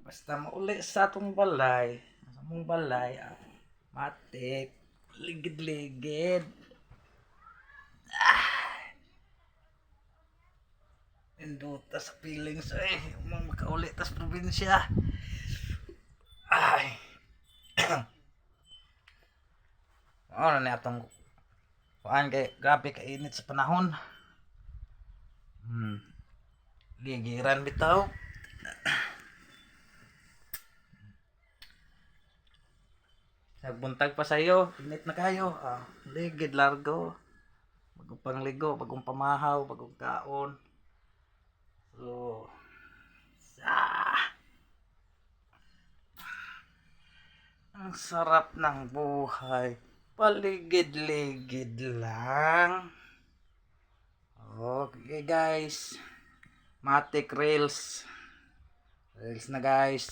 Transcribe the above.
Basta mauli sa atong balay, sa mong balay, matik, ligid-ligid. Induta sa feelings mga makauli tas probinsya. Ay, ano na atong kuan kay grabe ka init sa panahon. Ligiran bitaw. Nagbuntag pa sa'yo, init na kayo. Ligid, largo. Bagong pangligo, bagong pamahaw, bagong kaon. So, ang sarap ng buhay. Paligid-ligid lang. Okay guys. Matic Reels. Reels na guys.